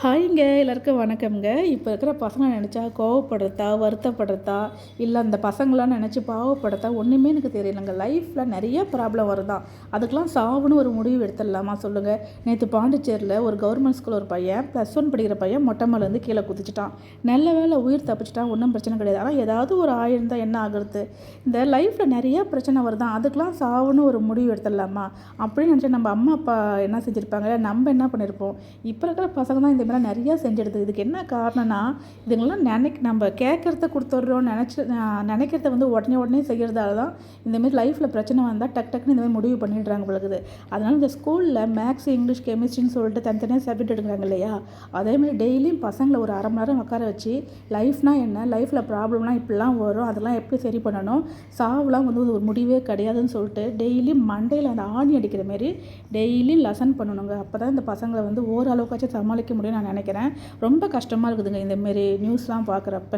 ஹாய்ங்க எல்லாருக்கும் வணக்கம்ங்க. இப்போ இருக்கிற பசங்க நினச்சா கோவப்படுறதா, வருத்தப்படுறதா, இல்லை அந்த பசங்களாம் நினச்சி பாவப்படுறதா ஒன்றுமே எனக்கு தெரியலங்க. லைஃப்பில் நிறைய ப்ராப்ளம் வருதான். அதுக்கெலாம் சாவுன்னு ஒரு முடிவு எடுத்துடலாமா சொல்லுங்கள்? நேற்று பாண்டிச்சேரியில் ஒரு கவர்மெண்ட் ஸ்கூல் ஒரு பையன் +1 படிக்கிற பையன் மொட்டை மேலேருந்து கீழே குதிச்சிட்டான். நல்ல வேளை உயிர் தப்பிச்சிட்டான், ஒன்றும் பிரச்சனை கிடையாது. ஆனால் ஏதாவது ஒரு ஆயிருந்தால் என்ன ஆகுறது? இந்த லைஃப்பில் நிறைய பிரச்சனை வருதான். அதுக்கெலாம் சாவுன்னு ஒரு முடிவு எடுத்துடலாமா அப்படின்னு நினச்சா நம்ம அம்மா அப்பா என்ன செஞ்சுருப்பாங்க, நம்ம என்ன பண்ணியிருப்போம்? இப்போ இருக்கிற பசங்க தான் இந்த மாதிரிலாம் நிறையா செஞ்சிடுது. இதுக்கு என்ன காரணம்னா, இதுங்கெல்லாம் நம்ம கேட்குறத கொடுத்துட்றோம், நினைக்கிறத வந்து உடனே செய்கிறதால தான் இந்தமாரி லைஃப்பில் பிரச்சனை வந்தால் டக்குன்னு இந்தமாதிரி முடிவு பண்ணிடுறாங்க பொழுது. அதனால் இந்த ஸ்கூலில் மேக்ஸ், இங்கிலீஷ், கெமிஸ்ட்ரின்னு சொல்லிட்டு தனித்தனியாக சப்ஜெக்ட் எடுக்கிறாங்க இல்லையா? அதேமாதிரி டெய்லியும் பசங்களை ஒரு அரை மணி நேரம் உட்கார வச்சு லைஃப்னால் என்ன, லைஃப்பில் ப்ராப்ளம்லாம் இப்படிலாம் வரும், அதெல்லாம் எப்படி சரி பண்ணணும், சாவுலாம் வந்து ஒரு முடிவே கிடையாதுன்னு சொல்லிட்டு டெய்லியும் மண்டையில் அந்த ஆணி அடிக்கிற மாரி டெய்லியும் லெசன் பண்ணணுங்க. அப்போ தான் இந்த பசங்களை வந்து ஓரளவுக்காச்சும் சமாளிக்க முடியும்னு நான் நினைக்கிறேன். ரொம்ப கஷ்டமாக இருக்குதுங்க இந்தமாரி நியூஸ்லாம் பார்க்குறப்ப.